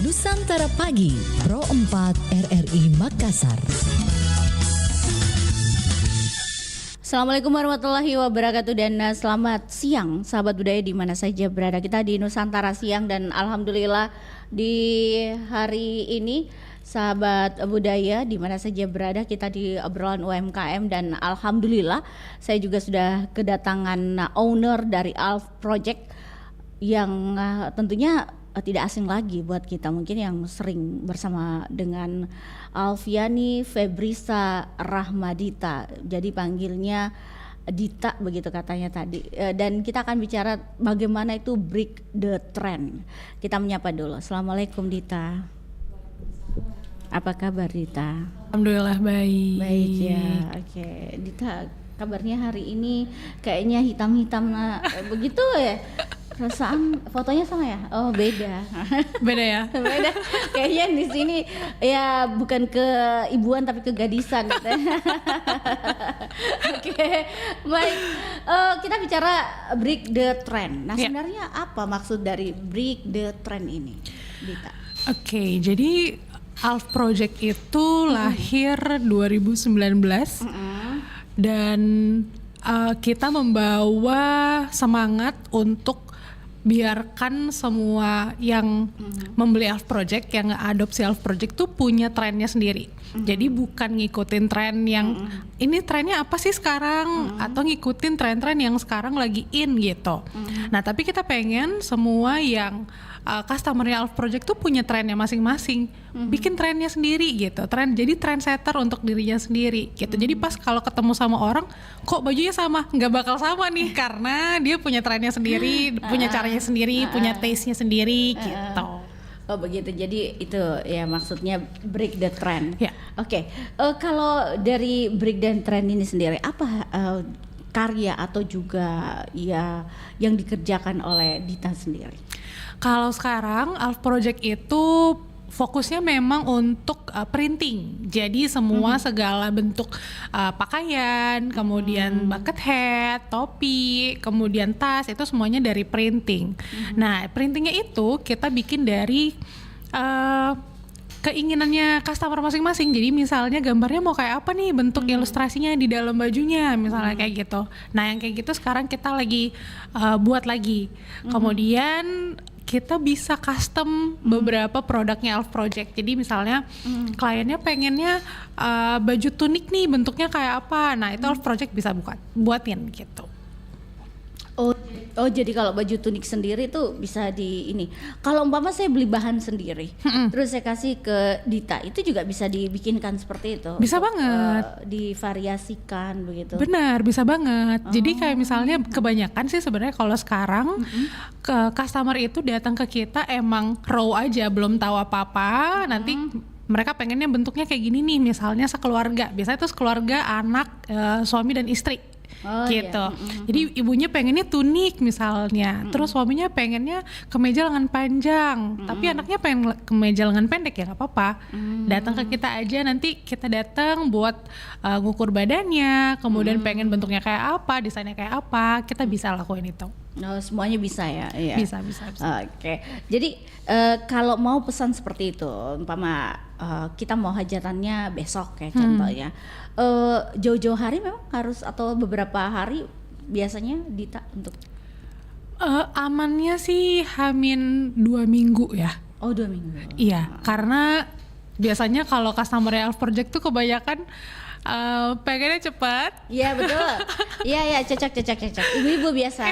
Nusantara Pagi, Pro 4 RRI Makassar. Assalamualaikum warahmatullahi wabarakatuh dan selamat siang sahabat budaya di mana saja berada. Kita di Nusantara Siang dan alhamdulillah di hari ini sahabat budaya di mana saja berada kita di obrolan UMKM dan alhamdulillah saya juga sudah kedatangan owner dari ALF Project yang tentunya tidak asing lagi buat kita mungkin yang sering bersama dengan Alfiani Febrisa Rahmadita, jadi panggilnya Dita begitu katanya tadi, dan kita akan bicara bagaimana itu break the trend. Kita menyapa dulu. Assalamualaikum Dita. Apa kabar Dita? Alhamdulillah baik. Baik ya, oke. Dita, kabarnya hari ini kayaknya hitam-hitam begitu ya. Perasaan fotonya sama ya? Oh beda. Beda ya? Beda. Kayaknya di sini ya bukan keibuan tapi kegadisan gitu. Oke, baik. Kita bicara break the trend. Nah sebenarnya apa maksud dari break the trend ini, Dita? Oke, jadi ALF Project itu lahir 2019 dan kita membawa semangat untuk biarkan semua yang membeli ALF Project, yang nge-adopsi ALF Project tuh punya trennya sendiri. Jadi bukan ngikutin tren yang ini trennya apa sih sekarang, atau ngikutin tren-tren yang sekarang lagi in gitu. Nah tapi kita pengen semua yang customer-nya ALF Project tuh punya trennya masing-masing, bikin trennya sendiri gitu. Jadi trendsetter untuk dirinya sendiri gitu. Jadi pas kalau ketemu sama orang, kok bajunya sama? Nggak bakal sama nih karena dia punya trennya sendiri, punya caranya sendiri, punya taste-nya sendiri gitu. Oh begitu, jadi itu ya maksudnya break the trend. Ya. Oke, kalau dari break the trend ini sendiri apa karya atau juga ya yang dikerjakan oleh Dita sendiri? Kalau sekarang ALF Project itu fokusnya memang untuk printing. Jadi semua segala bentuk pakaian, kemudian bucket hat, topi, kemudian tas itu semuanya dari printing. Nah, printingnya itu kita bikin dari keinginannya customer masing-masing. Jadi misalnya gambarnya mau kayak apa nih bentuk ilustrasinya di dalam bajunya, misalnya kayak gitu. Nah, yang kayak gitu sekarang kita lagi buat lagi. Kemudian kita bisa custom beberapa produknya ALF Project. Jadi misalnya kliennya pengennya baju tunik nih bentuknya kayak apa. Nah, itu ALF Project bisa buatin gitu. Oh jadi kalau baju tunik sendiri tuh bisa di ini. Kalau umpama saya beli bahan sendiri, terus saya kasih ke Dita, itu juga bisa dibikinkan seperti itu. Bisa banget. Divariasikan begitu. Benar, bisa banget. Jadi kayak misalnya kebanyakan sih sebenarnya kalau sekarang ke customer itu datang ke kita emang raw aja, belum tahu apa-apa. Nanti mereka pengennya bentuknya kayak gini nih, misalnya sekeluarga. Biasanya itu sekeluarga, anak, suami dan istri. Gitu. Iya. Jadi ibunya pengennya tunik misalnya, terus suaminya pengennya kemeja lengan panjang, tapi anaknya pengen kemeja lengan pendek, ya nggak apa-apa. Datang ke kita aja, nanti kita datang buat ngukur badannya, kemudian pengen bentuknya kayak apa, desainnya kayak apa, kita bisa lakuin itu. Oh, semuanya bisa ya? Iya. Bisa. Oke. Jadi kalau mau pesan seperti itu, umpama kita mau hajatannya besok kayak contohnya, jauh-jauh hari memang harus atau beberapa hari biasanya Dita untuk? Amannya sih Hamin 2 minggu ya. Oh 2 minggu. Iya, karena biasanya kalau customer ALF Project tuh kebanyakan pengennya cepat. Iya betul. Iya cocok. Ibu-ibu biasa.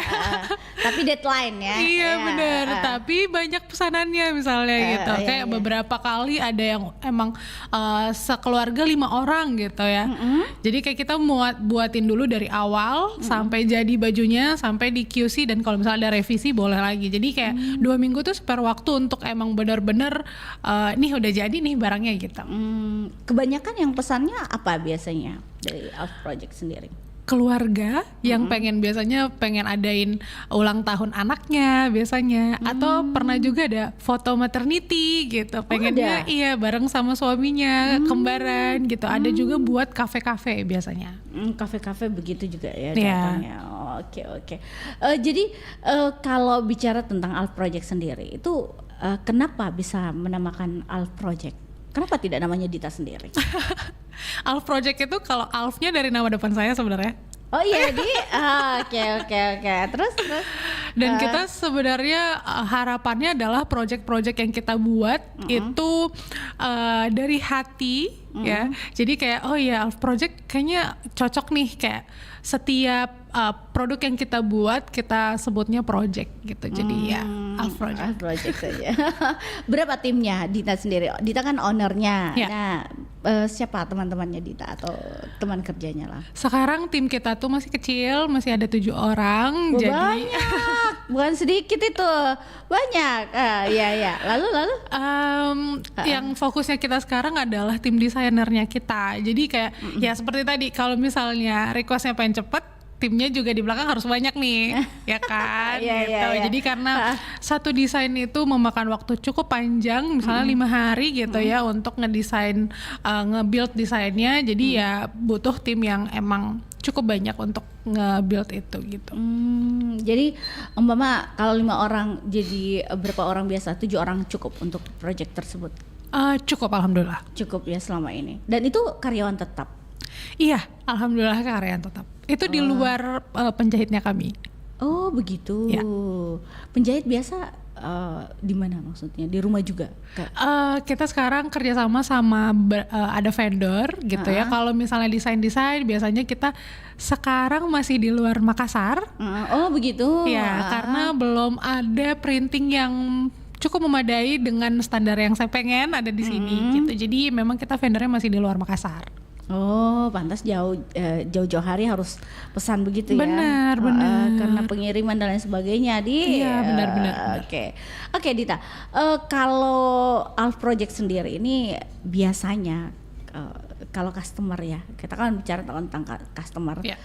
Tapi deadline ya. Iya benar. Tapi banyak pesanannya misalnya gitu. Kayak beberapa kali ada yang emang sekeluarga 5 orang gitu ya. Jadi kayak kita buatin dulu dari awal sampai jadi bajunya, sampai di QC, dan kalau misalnya ada revisi boleh lagi. Jadi kayak 2 minggu tuh spare waktu untuk emang benar-benar nih udah jadi nih barangnya gitu. Kebanyakan yang pesannya apa biasanya? biasanya dari Alf Project sendiri? Keluarga yang biasanya pengen adain ulang tahun anaknya biasanya, atau pernah juga ada foto maternity gitu, pengennya iya bareng sama suaminya kembaran gitu. Ada juga buat kafe-kafe biasanya. Kafe-kafe begitu juga ya datangnya. Oke. Jadi kalau bicara tentang Alf Project sendiri itu kenapa bisa menamakan Alf Project? Kenapa tidak namanya Dita sendiri? Alf Project itu kalau Alfnya dari nama depan saya sebenarnya. Oh iya oke. Terus Dan kita sebenarnya harapannya adalah project-project yang kita buat itu dari hati ya. Jadi kayak oh ya Alf Project kayaknya cocok nih, kayak setiap produk yang kita buat kita sebutnya project gitu. Jadi ya Alf Project. Alf Project saja. Berapa timnya Dita sendiri? Dita kan ownernya. Ya. Nah, siapa teman-temannya Dita atau teman kerjanya lah? Sekarang tim kita tuh masih kecil, masih ada 7 orang. Jadi Banyak, bukan sedikit itu, banyak. Iya. Lalu? Yang fokusnya kita sekarang adalah tim desainernya kita. Jadi kayak ya seperti tadi, kalau misalnya requestnya pengen cepet, timnya juga di belakang harus banyak nih, ya kan? Iya, Gitu. iya. Jadi karena satu desain itu memakan waktu cukup panjang, misalnya 5 hari gitu ya untuk ngedesain, nge-build desainnya. Jadi ya butuh tim yang emang cukup banyak untuk nge-build itu gitu. Jadi umpama kalau 5 orang jadi berapa orang biasa? 7 orang cukup untuk project tersebut? Cukup alhamdulillah. Cukup ya selama ini. Dan itu karyawan tetap? Iya, alhamdulillah karyawan tetap. Itu di luar penjahitnya kami. Oh begitu. Ya. Penjahit biasa di mana maksudnya? Di rumah juga? Kita sekarang kerjasama sama ada vendor gitu ya. Kalau misalnya desain biasanya kita sekarang masih di luar Makassar. Oh begitu. Ya, karena belum ada printing yang cukup memadai dengan standar yang saya pengen ada di sini gitu. Jadi memang kita vendornya masih di luar Makassar. Oh, pantas jauh-jauh hari harus pesan begitu ya. Benar. Karena pengiriman dan lain sebagainya Iya, benar. Oke, Dita. Kalau Alf Project sendiri ini biasanya kalau customer ya, kita kan bicara tentang customer. Ya.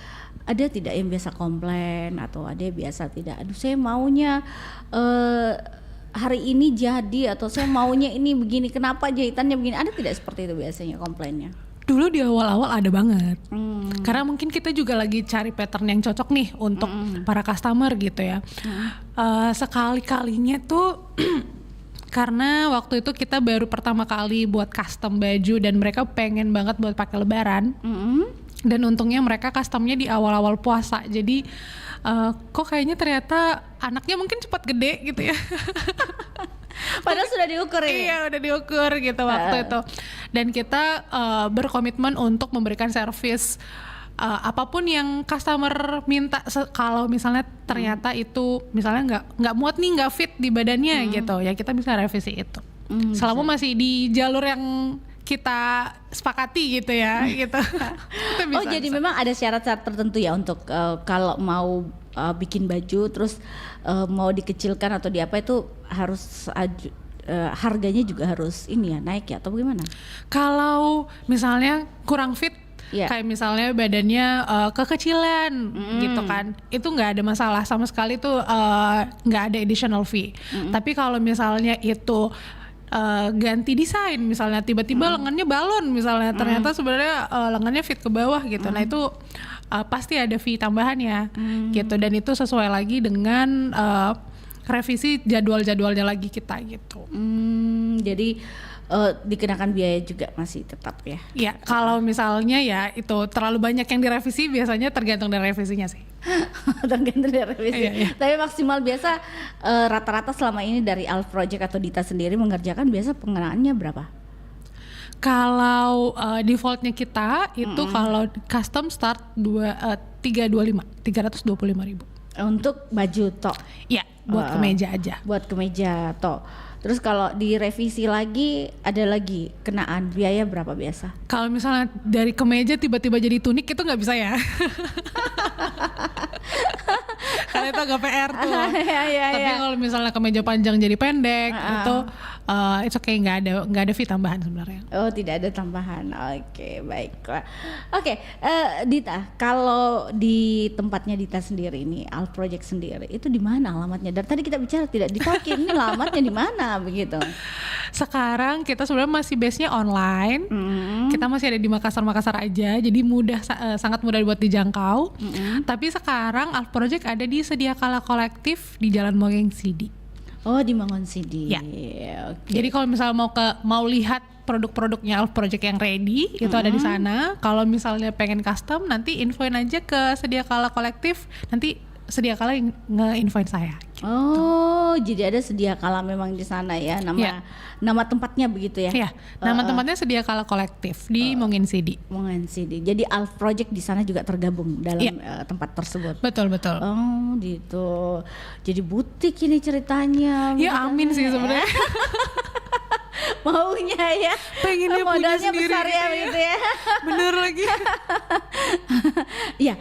Ada tidak yang biasa komplain atau ada yang biasa tidak? Aduh, saya maunya hari ini jadi, atau saya maunya ini begini, kenapa jahitannya begini? Ada tidak seperti itu biasanya komplainnya? Dulu di awal-awal ada banget. Karena mungkin kita juga lagi cari pattern yang cocok nih untuk para customer gitu ya. Sekali-kalinya tuh karena waktu itu kita baru pertama kali buat custom baju dan mereka pengen banget buat pakai lebaran. Dan untungnya mereka customnya di awal-awal puasa. Jadi kok kayaknya ternyata anaknya mungkin cepat gede gitu ya. Padahal sudah diukur ya? Iya, udah diukur gitu waktu itu. Dan kita berkomitmen untuk memberikan servis apapun yang customer minta. Kalau misalnya ternyata itu misalnya nggak muat nih, nggak fit di badannya gitu, ya kita bisa revisi itu. Selama masih di jalur yang kita sepakati gitu ya, gitu. Jadi memang ada syarat-syarat tertentu ya untuk kalau mau bikin baju terus mau dikecilkan atau di apa itu harus harganya juga harus ini ya naik ya atau bagaimana? Kalau misalnya kurang fit, kayak misalnya badannya kekecilan gitu kan, itu nggak ada masalah sama sekali, tuh nggak ada additional fee. Tapi kalau misalnya itu ganti desain, misalnya tiba-tiba lengannya balon misalnya, ternyata sebenarnya lengannya fit ke bawah gitu, nah itu pasti ada fee tambahannya gitu, dan itu sesuai lagi dengan revisi jadwal-jadwalnya lagi kita gitu. Jadi dikenakan biaya juga masih tetap ya? Ya, kalau misalnya ya itu terlalu banyak yang direvisi, biasanya tergantung dari revisinya sih. Tergantung dari revisi. Iya. Tapi maksimal biasa rata-rata selama ini dari Alf Project atau Dita sendiri mengerjakan biasa pengenaannya berapa? Kalau defaultnya kita itu kalau custom start 325.000. Untuk baju tok? Ya, buat kemeja aja. Buat kemeja tok. Terus kalau direvisi lagi ada lagi kenaan biaya berapa biasa? Kalau misalnya dari kemeja tiba-tiba jadi tunik itu nggak bisa ya. Karena itu agak PR tuh. Iya. Tapi kalau misalnya kemeja panjang jadi pendek itu it's okay, nggak ada fee tambahan sebenarnya. Oh, tidak ada tambahan. Oke, baiklah. Oke, Dita, kalau di tempatnya Dita sendiri ini, Alf Project sendiri, itu di mana alamatnya? Dari tadi kita bicara tidak ditokin, ini alamatnya di mana begitu? Sekarang kita sebenarnya masih base-nya online. Kita masih ada di Makassar aja, jadi sangat mudah buat dijangkau. Tapi sekarang Alf Project ada di Sediakala Kolektif di Jalan Mongeng Sidi. Oh, di Mangun Sidi. Ya. Oke. Jadi kalau misalnya mau lihat produk-produknya Alf Project yang ready, itu ada di sana. Kalau misalnya pengen custom, nanti infoin aja ke Sediakala Kolektif, nanti Sediakala nge-infoin saya. Oh, jadi ada Sediakala memang di sana ya, nama tempatnya begitu ya? Iya, nama tempatnya Sediakala Kolektif di Mongeng Sidi. Mongeng Sidi. Jadi Alf Project di sana juga tergabung dalam tempat tersebut. Betul. Oh, gitu. Jadi butik ini ceritanya. Ya amin sih sebenarnya. Maunya ya. Pengennya punya modalnya sendiri besar ya gitu ya. Bener lagi. Iya,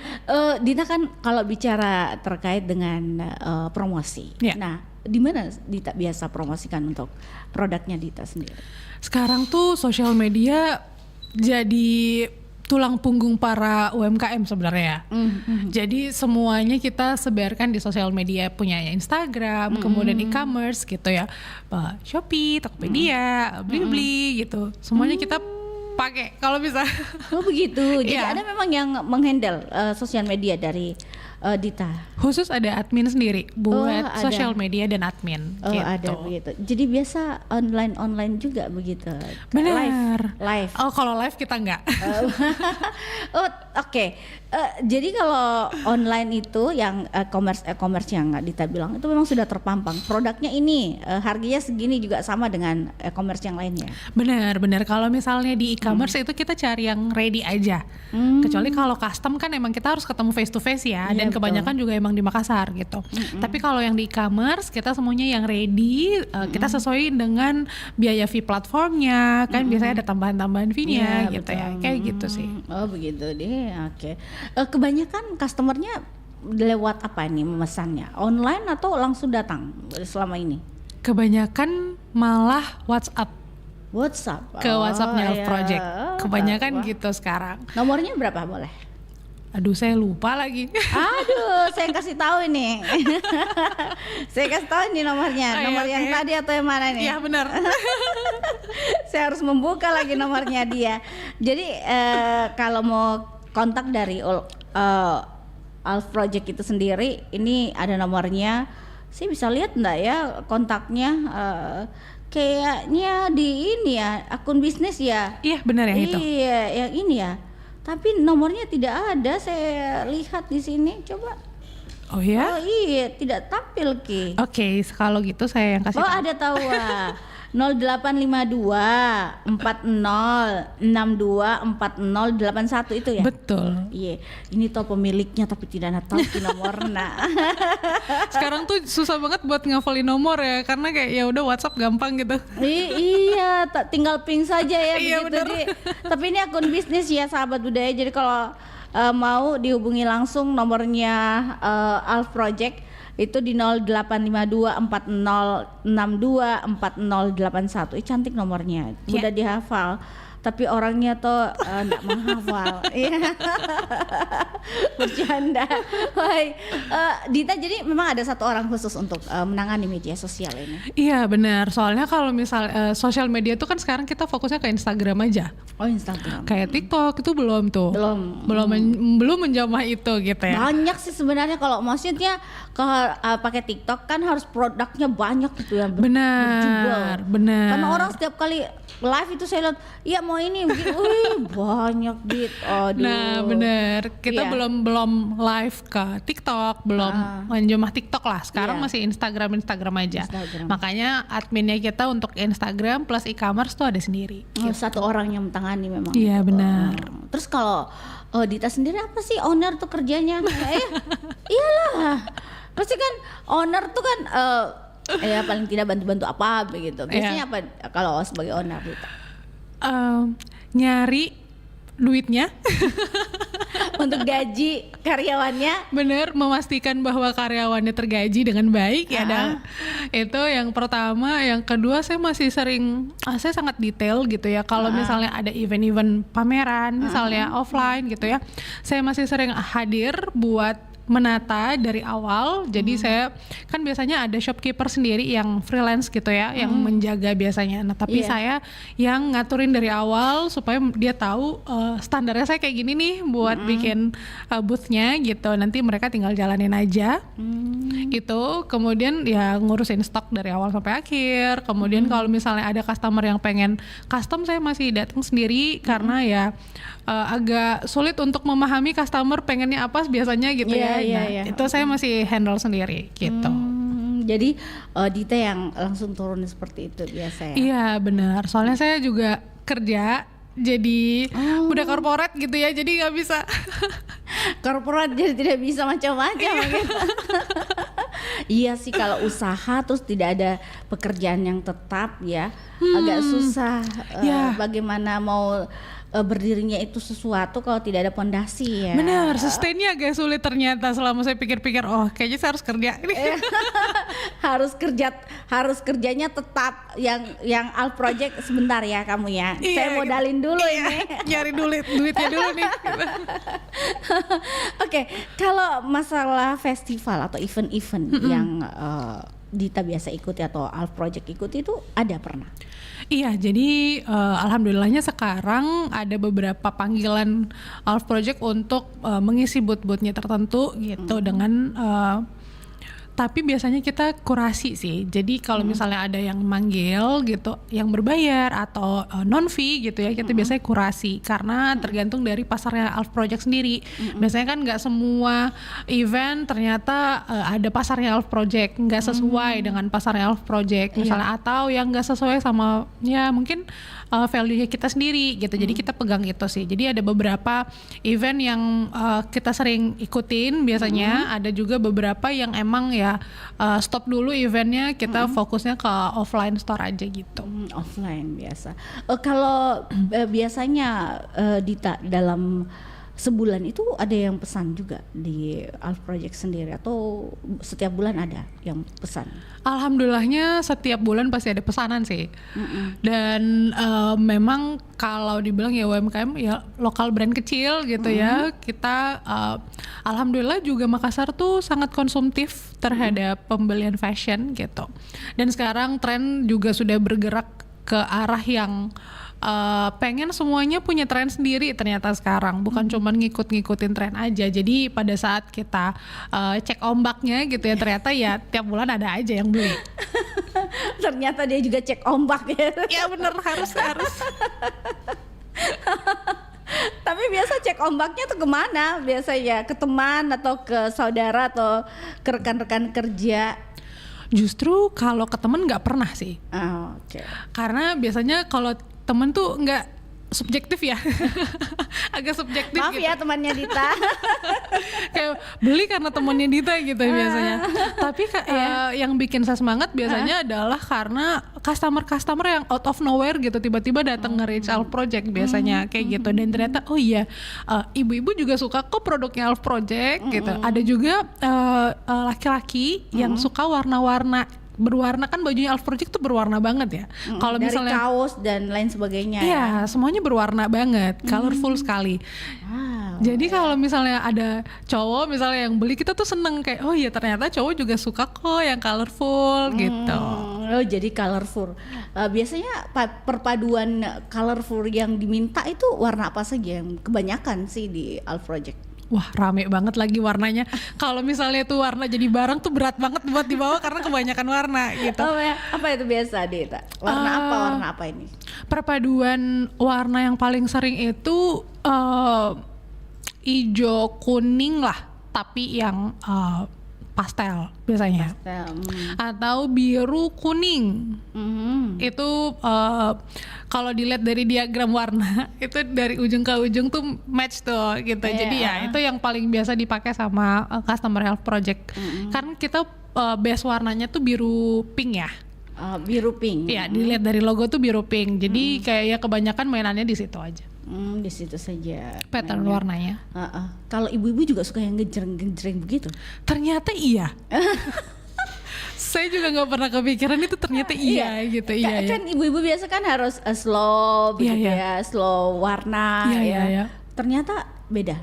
Dita kan kalau bicara terkait dengan promosi. Ya. Nah, di mana Dita biasa promosikan untuk produknya Dita sendiri? Sekarang tuh sosial media jadi tulang punggung para UMKM sebenarnya. Jadi semuanya kita sebarkan di sosial media, punya Instagram, kemudian e-commerce gitu ya, Shopee, Tokopedia, Blibli gitu. Semuanya kita pakai kalau bisa. Oh begitu. Jadi Iya. ada memang yang menghandle sosial media dari Dita. Khusus ada admin sendiri buat ada. sosial media dan admin Oh gitu. ada begitu. Jadi biasa online juga begitu. Benar. Live. Oh kalau live kita enggak. Oh oke. Jadi kalau online itu yang e-commerce yang Dita bilang itu memang sudah terpampang. Produknya ini harganya segini juga sama dengan e-commerce yang lainnya. Benar. Kalau misalnya di e-commerce itu kita cari yang ready aja. Kecuali kalau custom kan emang kita harus ketemu face to face ya. Iya, Dan kebanyakan juga emang di Makassar gitu. Tapi kalau yang di e-commerce kita semuanya yang ready. Kita sesuaiin dengan biaya fee platformnya. Kan biasanya ada tambahan-tambahan fee-nya Iya, gitu betul. ya. Kayak gitu sih. Oh begitu deh. Oke. Kebanyakan customernya lewat apa ini memesannya? Online atau langsung datang selama ini? Kebanyakan malah WhatsApp. WhatsApp. Ke WhatsAppnya Alf iya. Project. Kebanyakan Wah. gitu sekarang. Nomornya berapa boleh? Aduh saya lupa lagi. Aduh, saya kasih tahu ini. Saya kasih tahu ini nomornya. Oh, Nomor iya, yang oke. tadi atau yang mana nih? Iya benar. Saya harus membuka lagi nomornya dia. Jadi kalau mau kontak dari Alf Project itu sendiri, ini ada nomornya. Saya bisa lihat enggak ya kontaknya? Kayaknya di ini ya, akun bisnis ya. Iya benar yang itu. Iya, yang ini ya. Tapi nomornya tidak ada, saya lihat di sini. Coba. Oh ya? Oh iya, tidak tampil Ki. Oke, kalau gitu saya yang kasih Oh tahu. ada tahu 0852 40 62 40 81 itu ya? Betul. Iya, ini tahu pemiliknya tapi tidak tahu ki nomornya. Sekarang tuh susah banget buat ngafalin nomor ya, karena kayak ya udah WhatsApp gampang gitu. Iya, tinggal ping saja ya Iya, begitu. bener. Tapi ini akun bisnis ya sahabat budaya. Jadi kalau mau dihubungi langsung nomornya Alf Project itu di 0852 40 62 40 81. Cantik nomornya, mudah dihafal. Tapi orangnya tuh enggak menghafal. Iya. Bercanda. Baik. Dita, jadi memang ada satu orang khusus untuk menangani media sosial ini. Iya benar, soalnya kalau misal sosial media tuh kan sekarang kita fokusnya ke Instagram aja. Oh, Instagram. Kayak TikTok itu belum tuh. Belum menjamah itu gitu ya. Banyak sih sebenarnya kalau maksudnya pakai TikTok kan harus produknya banyak gitu ya. Benar. Karena orang setiap kali live itu saya lihat, iya mau ini, wih banyak dit. Aduh. Nah benar, kita Iya. belum live ke TikTok, belum menjamah TikTok lah. Sekarang Iya. masih Instagram aja. Instagram. Makanya adminnya kita untuk Instagram plus e-commerce tuh ada sendiri. Satu orang yang mentangani memang. Iya, benar. Terus kalau Dita sendiri apa sih owner tuh kerjanya? Iyalah. Pasti kan owner tuh kan ya paling tidak bantu-bantu apa begitu. Biasanya apa kalau sebagai owner Dita? Nyari duitnya. untuk gaji karyawannya. Bener, memastikan bahwa karyawannya tergaji dengan baik ya. Itu yang pertama. Yang kedua, saya masih sering, saya sangat detail gitu ya. Kalau misalnya ada event-event pameran, misalnya offline gitu ya, saya masih sering hadir buat menata dari awal. Jadi saya kan biasanya ada shopkeeper sendiri yang freelance gitu ya, yang menjaga biasanya. Nah tapi saya yang ngaturin dari awal supaya dia tahu standarnya saya kayak gini nih buat bikin boothnya gitu. Nanti mereka tinggal jalanin aja gitu. Kemudian ya ngurusin stok dari awal sampai akhir. Kemudian kalau misalnya ada customer yang pengen custom, saya masih datang sendiri karena ya agak sulit untuk memahami customer pengennya apa biasanya gitu ya. Itu saya masih handle sendiri gitu. Jadi Dita yang langsung turun seperti itu biasa ya? Iya benar, soalnya saya juga kerja jadi udah corporate gitu ya, jadi nggak bisa. Korporat jadi tidak bisa macam-macam gitu. Iya sih, kalau usaha terus tidak ada pekerjaan yang tetap ya, agak susah. Bagaimana mau berdirinya itu sesuatu kalau tidak ada pondasi ya. Benar, sustainnya agak sulit ternyata. Selama saya pikir-pikir, oh kayaknya saya harus kerja. harus kerjanya tetap yang Alf Project sebentar ya kamu ya. Saya modalin dulu ini. Nyari duitnya dulu nih. Oke, kalau masalah festival atau event-event yang Dita biasa ikuti atau Alf Project ikuti itu ada pernah? Iya, jadi alhamdulillahnya sekarang ada beberapa panggilan Alf Project untuk mengisi booth-boothnya tertentu gitu dengan tapi biasanya kita kurasi sih. Jadi kalau misalnya ada yang manggil gitu, yang berbayar atau non-fee gitu ya, kita biasanya kurasi karena tergantung dari pasarnya Alf Project sendiri. Biasanya kan nggak semua event ternyata ada pasarnya Alf Project, nggak sesuai dengan pasarnya Alf Project misalnya, atau yang nggak sesuai sama ya mungkin value-nya kita sendiri gitu. Jadi kita pegang itu sih. Jadi ada beberapa event yang kita sering ikutin biasanya, ada juga beberapa yang emang ya stop dulu eventnya, kita fokusnya ke offline store aja gitu. Offline biasa. Kalau biasanya Dita dalam sebulan itu ada yang pesan juga di Alf Project sendiri atau setiap bulan ada yang pesan? Alhamdulillahnya setiap bulan pasti ada pesanan sih. Dan memang kalau dibilang ya UMKM ya lokal brand kecil gitu ya, kita alhamdulillah juga Makassar tuh sangat konsumtif terhadap pembelian fashion gitu. Dan sekarang tren juga sudah bergerak ke arah yang pengen semuanya punya tren sendiri ternyata sekarang, bukan cuman ngikut-ngikutin tren aja. Jadi pada saat kita cek ombaknya gitu ya, ternyata ya tiap bulan ada aja yang beli. Ternyata dia juga cek ombak ya. Ya bener, harus. Tapi biasa cek ombaknya tuh kemana? Biasanya ke teman atau ke saudara atau ke rekan-rekan kerja? Justru kalau ke temen nggak pernah sih. Oke. Karena biasanya kalau temen tuh nggak subjektif ya. Agak subjektif. Maaf gitu. Ya temannya Dita. Kayak beli karena temennya Dita gitu biasanya. Tapi yang bikin saya semangat biasanya adalah karena customer yang out of nowhere gitu tiba-tiba datang nge-reach Alf Project biasanya kayak gitu. Dan ternyata oh iya, ibu-ibu juga suka kok produknya Alf Project gitu. Ada juga laki-laki yang suka warna-warna berwarna, kan bajunya Alf Project tuh berwarna banget ya. Kalau misalnya kaos dan lain sebagainya. Iya, semuanya berwarna banget, colorful sekali. Wow. Jadi kalau misalnya ada cowok misalnya yang beli, kita tuh seneng kayak oh iya ternyata cowok juga suka kok yang colorful gitu. Oh jadi colorful. Biasanya perpaduan colorful yang diminta itu warna apa saja yang kebanyakan sih di Alf Project? Wah rame banget lagi warnanya. Kalau misalnya tuh warna jadi barang tuh berat banget buat dibawa karena kebanyakan warna gitu. Oh ya, apa itu biasa Dita? Warna apa ini? Perpaduan warna yang paling sering itu hijau kuning lah, tapi yang pastel biasanya. Atau biru kuning. Itu kalau dilihat dari diagram warna itu dari ujung ke ujung tuh match tuh gitu. Jadi ya itu yang paling biasa dipakai sama customer Alf Project. Karena kita base warnanya tuh biru pink ya. Biru pink. Iya, dilihat dari logo tuh biru pink. Jadi kayak ya kebanyakan mainannya di situ aja. Di situ saja. pattern mainnya. warnanya. Kalau ibu-ibu juga suka yang gejreng-gejreng begitu. Ternyata iya. Saya juga nggak pernah kepikiran itu ternyata iya gitu. Iya, Kan ibu-ibu biasa kan harus slow begitu ya, slow warna ya. Ternyata beda.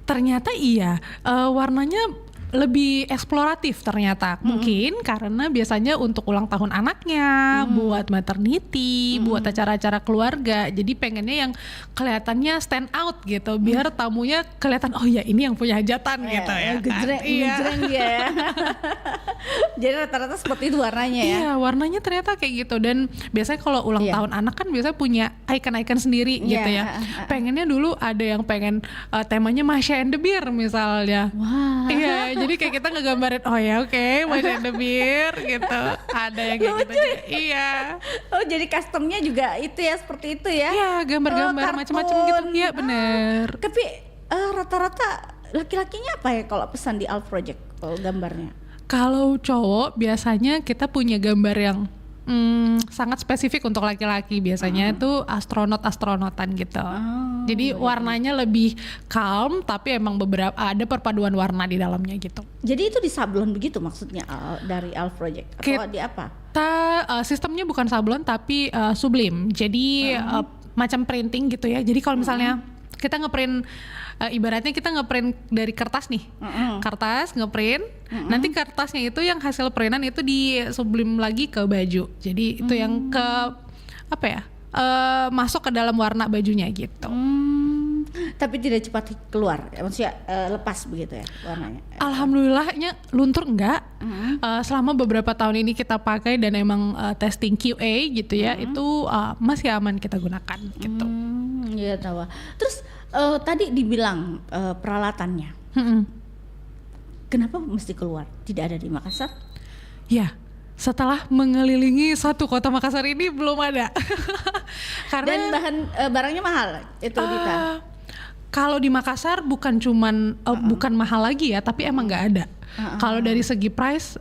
Ternyata iya, warnanya lebih eksploratif ternyata. Mungkin karena biasanya untuk ulang tahun anaknya, buat maternity, buat acara-acara keluarga. Jadi pengennya yang kelihatannya stand out gitu, biar tamunya kelihatan oh ya ini yang punya hajatan gitu ya. Gejreng ya. Jadi rata-rata seperti itu warnanya ya. Iya, warnanya ternyata kayak gitu. Dan biasanya kalau ulang tahun anak kan biasanya punya icon-icon sendiri gitu ya. Pengennya dulu ada yang pengen temanya Masha and the Beer misalnya. Wah. Iya, jadi kayak kita ngegambarin oh ya oke, Masha and the Beer gitu. Ada yang kayak gitu juga. Iya. Oh, jadi customnya juga itu ya, seperti itu ya. Iya, gambar-gambar macam-macam gitu. Iya, bener. Tapi rata-rata laki-lakinya apa ya kalau pesan di Alf Project gambarnya? Kalau cowok biasanya kita punya gambar yang sangat spesifik untuk laki-laki, biasanya itu astronot-astronotan gitu. Jadi warnanya lebih calm, tapi emang beberapa ada perpaduan warna di dalamnya gitu. Jadi itu di sablon begitu maksudnya dari Alf Project atau di apa? Kita sistemnya bukan sablon tapi sublim. Jadi macam printing gitu ya. Jadi kalau misalnya kita ngeprint ibaratnya kita ngeprint dari kertas nih, kertas ngeprint, nanti kertasnya itu yang hasil printan itu disublim lagi ke baju. Jadi itu yang ke apa ya, masuk ke dalam warna bajunya gitu. Tapi tidak cepat keluar, maksudnya lepas begitu ya warnanya. Alhamdulillahnya luntur enggak. Selama beberapa tahun ini kita pakai dan emang testing QA gitu ya, itu masih aman kita gunakan gitu. Iya tahu. Terus tadi dibilang peralatannya, kenapa mesti keluar? Tidak ada di Makassar? Ya, setelah mengelilingi satu kota Makassar ini belum ada. Dan barangnya mahal itu Dita? Kalau di Makassar bukan cuman bukan mahal lagi ya, tapi emang nggak ada. Kalau dari segi price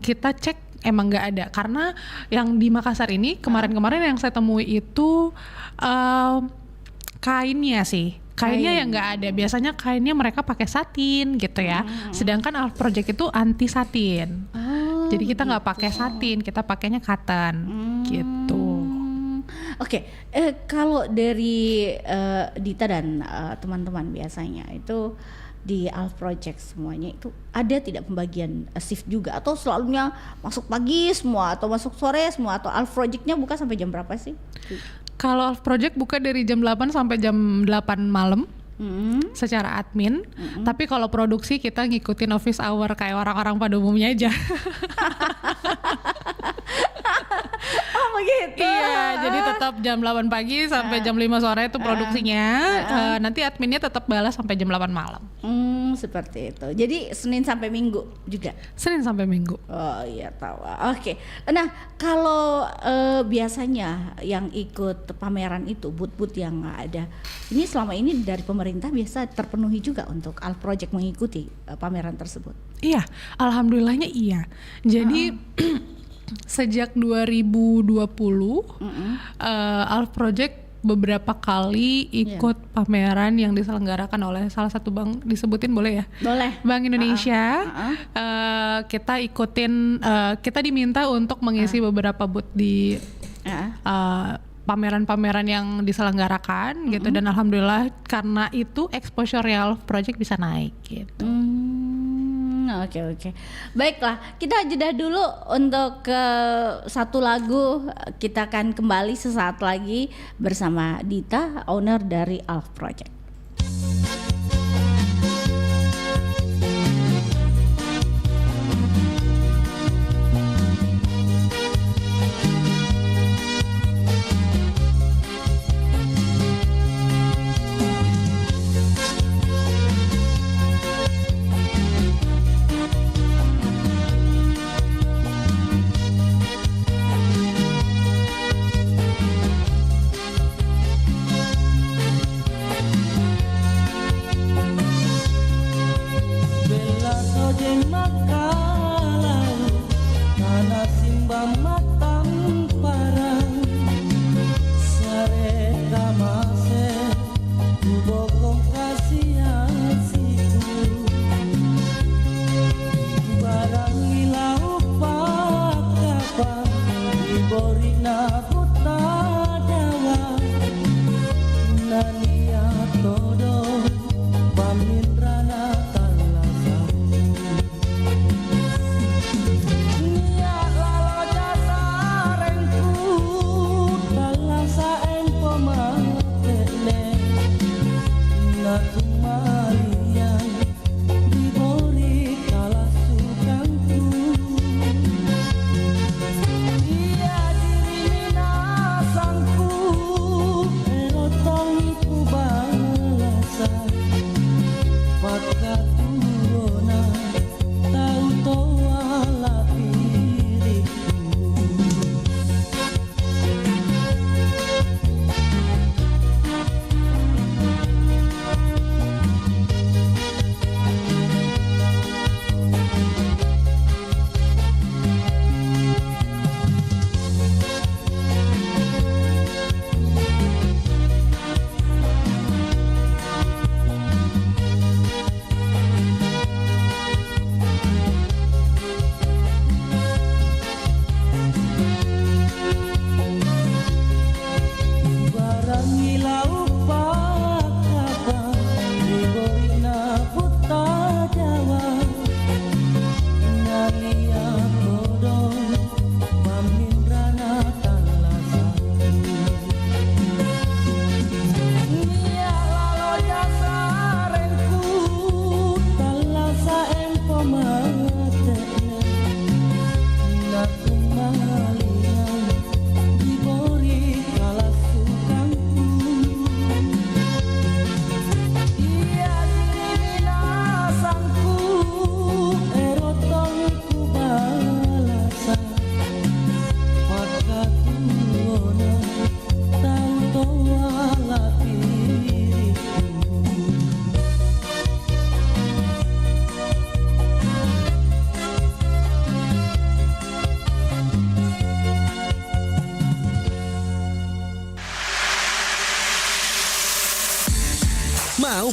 kita cek emang nggak ada, karena yang di Makassar ini kemarin-kemarin yang saya temui itu kainnya sih. Kainnya yang nggak ada, biasanya kainnya mereka pakai satin gitu ya. Sedangkan Alf Project itu anti satin. Jadi kita nggak pakai satin, kita pakainya cotton gitu. Oke, kalau dari Dita dan teman-teman biasanya itu di Alf Project semuanya itu ada tidak pembagian shift juga, atau selalunya masuk pagi semua atau masuk sore semua, atau Alf Project-nya buka sampai jam berapa sih? Kalau Alf Project buka dari jam 8 sampai jam 8 malam secara admin, tapi kalau produksi kita ngikutin office hour kayak orang-orang pada umumnya aja. Oh begitu. Iya, jadi tetap jam 8 pagi sampai jam 5 sore itu produksinya. Nanti adminnya tetap balas sampai jam 8 malam. Seperti itu. Jadi Senin sampai Minggu juga? Senin sampai Minggu. Oh iya tahu. Oke. Nah kalau biasanya yang ikut pameran itu booth-booth yang ada, ini selama ini dari pemerintah biasa terpenuhi juga untuk Alf Project mengikuti pameran tersebut? Iya, alhamdulillahnya iya. Jadi sejak 2020 Alf Project beberapa kali ikut pameran yang diselenggarakan oleh salah satu bank, disebutin boleh ya? Boleh. Bank Indonesia. Kita ikutin, kita diminta untuk mengisi beberapa booth di pameran-pameran yang diselenggarakan gitu, dan alhamdulillah karena itu exposure Alf Project bisa naik gitu. Oke. Baiklah, kita jeda dulu untuk satu lagu. Kita akan kembali sesaat lagi bersama Dita, owner dari Alf Project. Matang parang sare tamase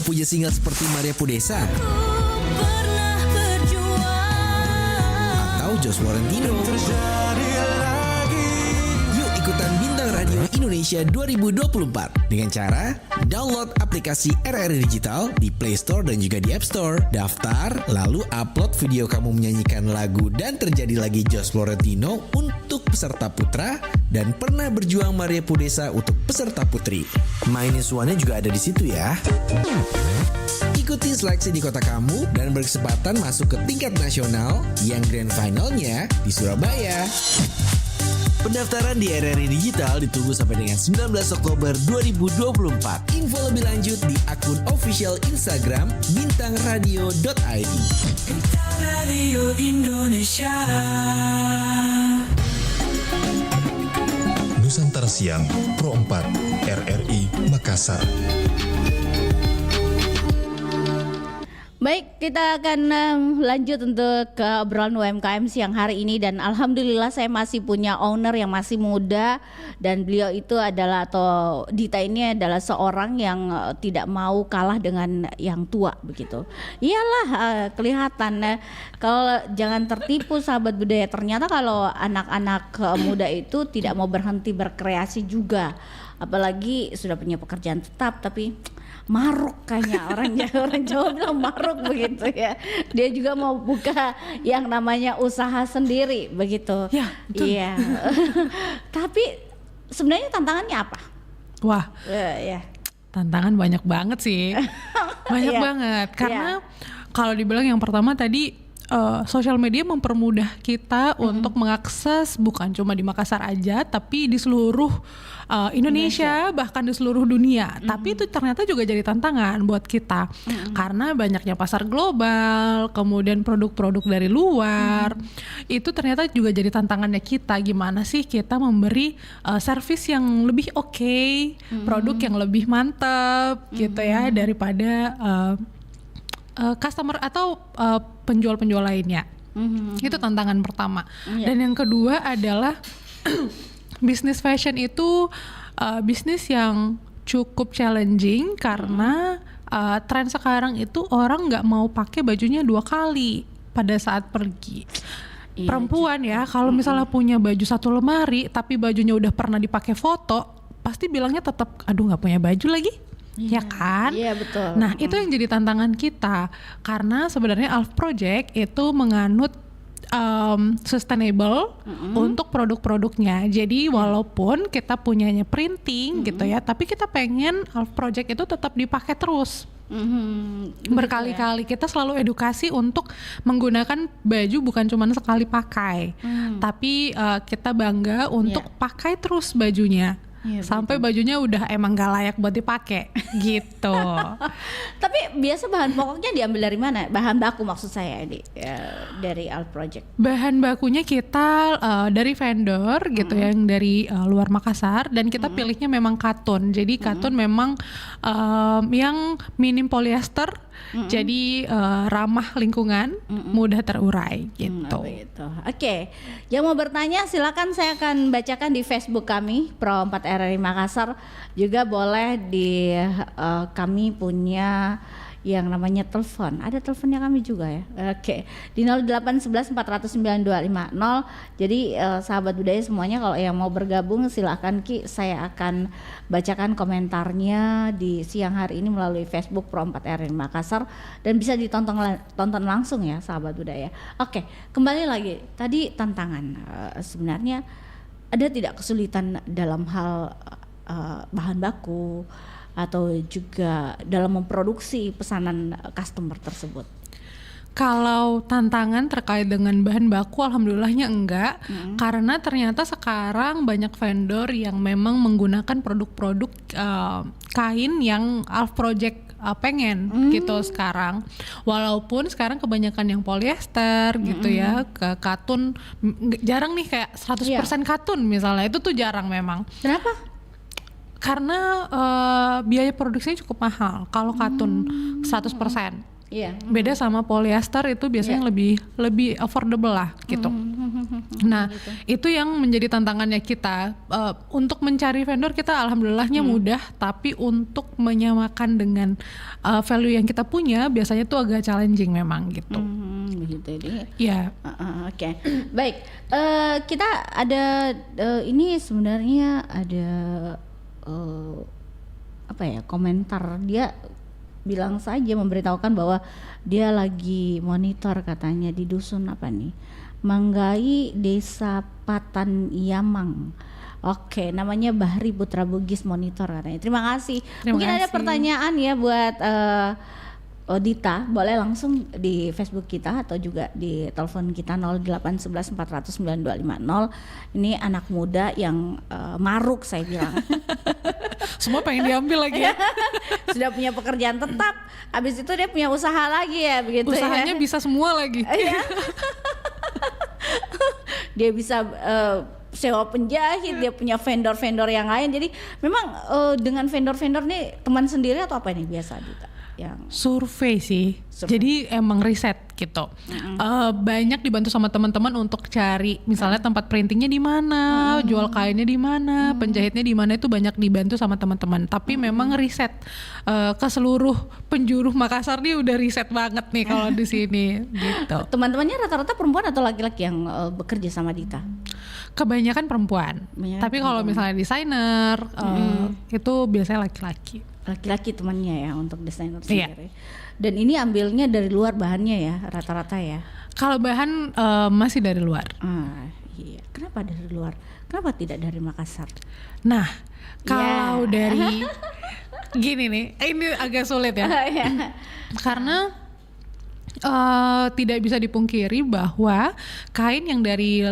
punya single seperti Maria Pudesa atau Josh Florentino? Yuk ikutan Bintang Radio Indonesia 2024 dengan cara download aplikasi RRI Digital di Play Store dan juga di App Store. Daftar, lalu upload video kamu menyanyikan lagu Dan Terjadi Lagi Josh Florentino untuk peserta putra dan Pernah Berjuang Maria Pudesa untuk peserta putri. Mainin suaranya juga ada di situ ya. Ikuti seleksi di kota kamu dan berkesempatan masuk ke tingkat nasional yang grand finalnya di Surabaya. Pendaftaran di RRI Digital ditunggu sampai dengan 19 Oktober 2024. Info lebih lanjut di akun official Instagram bintangradio.id. Bintang Radio Indonesia. Nusantara Siang Pro 4 RRI Makassar. Baik, kita akan lanjut untuk ke obrolan UMKM siang hari ini, dan alhamdulillah saya masih punya owner yang masih muda, dan beliau itu adalah, atau Dita ini adalah seorang yang tidak mau kalah dengan yang tua begitu. Iyalah, kelihatan kalau jangan tertipu sahabat budaya, ternyata kalau anak-anak muda itu tidak mau berhenti berkreasi juga, apalagi sudah punya pekerjaan tetap tapi maruk kayaknya orang Jawa bilang maruk begitu ya. Dia juga mau buka yang namanya usaha sendiri begitu. Ya, betul. Iya. Tapi sebenarnya tantangannya apa? Wah, Ya. tantangan banyak banget sih. Banyak Iya. banget. Karena kalau dibilang yang pertama tadi, sosial media mempermudah kita untuk mengakses bukan cuma di Makassar aja, tapi di seluruh Indonesia, bahkan di seluruh dunia. Tapi itu ternyata juga jadi tantangan buat kita, karena banyaknya pasar global, kemudian produk-produk dari luar. Itu ternyata juga jadi tantangannya kita, gimana sih kita memberi servis yang lebih oke, produk yang lebih mantap gitu ya, daripada customer atau penjual-penjual lainnya. Itu tantangan pertama. Dan yang kedua adalah bisnis fashion itu bisnis yang cukup challenging, karena tren sekarang itu orang nggak mau pakai bajunya 2 kali pada saat pergi. Perempuan ya, kalau misalnya punya baju 1 lemari tapi bajunya udah pernah dipakai foto, pasti bilangnya tetap aduh nggak punya baju lagi. Ya kan? Iya, betul. Nah, itu yang jadi tantangan kita, karena sebenarnya Alf Project itu menganut sustainable untuk produk-produknya. Jadi walaupun kita punyanya printing gitu ya, tapi kita pengen Alf Project itu tetap dipakai terus. Berkali-kali kita selalu edukasi untuk menggunakan baju bukan cuma sekali pakai, tapi kita bangga untuk pakai terus bajunya. Sampai bajunya udah emang gak layak buat dipakai gitu. Tapi biasa bahan pokoknya diambil dari mana? Bahan baku maksud saya dari Alf Project. Bahan bakunya kita dari vendor gitu, yang dari luar Makassar, dan kita pilihnya memang katun. Jadi katun memang yang minim polyester, jadi ramah lingkungan, mudah terurai gitu. Oke, yang mau bertanya silakan, saya akan bacakan di Facebook kami Pro 4 RRI Makassar. Juga boleh di kami punya yang namanya telepon. Ada teleponnya kami juga ya. Oke. Di 0811 409 250. Jadi sahabat budaya semuanya kalau yang mau bergabung silakan Ki, saya akan bacakan komentarnya di siang hari ini melalui Facebook Pro 4 RRI Makassar, dan bisa ditonton langsung ya sahabat budaya. Oke, kembali lagi. Tadi tantangan sebenarnya ada tidak kesulitan dalam hal bahan baku atau juga dalam memproduksi pesanan customer tersebut? Kalau tantangan terkait dengan bahan baku, alhamdulillahnya enggak, karena ternyata sekarang banyak vendor yang memang menggunakan produk-produk kain yang Alf Project pengen gitu sekarang. Walaupun sekarang kebanyakan yang polyester gitu ya, ke katun jarang nih, kayak 100% katun misalnya, itu tuh jarang memang. Kenapa? Karena biaya produksinya cukup mahal kalau katun 100%. Iya. Beda sama polyester, itu biasanya lebih affordable lah gitu. Nah, itu yang menjadi tantangannya kita. Untuk mencari vendor kita alhamdulillahnya mudah, tapi untuk menyamakan dengan value yang kita punya biasanya tuh agak challenging memang gitu. Begitu ini. Ya. Oke. Baik. Kita ada ini sebenarnya ada komentar, dia bilang saja memberitahukan bahwa dia lagi monitor katanya di dusun apa nih, Manggai, Desa Patan Yamang. Oke, namanya Bahri Putra Bugis monitor katanya. Terima kasih. Mungkin ada pertanyaan ya buat Dita, boleh langsung di Facebook kita atau juga di telepon kita 0811 400 9250. Ini anak muda yang maruk saya bilang. Semua pengen diambil lagi ya. Sudah punya pekerjaan tetap, habis itu dia punya usaha lagi ya begitu. Usahanya ya. bisa semua lagi. Dia bisa sewa penjahit, dia punya vendor-vendor yang lain. Jadi memang dengan vendor-vendor nih teman sendiri atau apa nih biasa Dita? Yang survei sih. Jadi emang riset gitu. Banyak dibantu sama teman-teman untuk cari misalnya tempat printingnya di mana, jual kainnya di mana, penjahitnya di mana, itu banyak dibantu sama teman-teman. Tapi memang riset ke seluruh penjuru Makassar nih udah riset banget nih kalau di sini gitu. Teman-temannya rata-rata perempuan atau laki-laki yang bekerja sama Dita? Kebanyakan perempuan. Tapi kalau misalnya desainer itu biasanya laki-laki. Laki-laki temannya ya untuk desainer sendiri. Dan ini ambilnya dari luar bahannya ya rata-rata ya. Kalau bahan masih dari luar. Iya. Kenapa dari luar? Kenapa tidak dari Makassar? Nah, kalau dari gini nih, ini agak sulit ya. Karena tidak bisa dipungkiri bahwa kain yang dari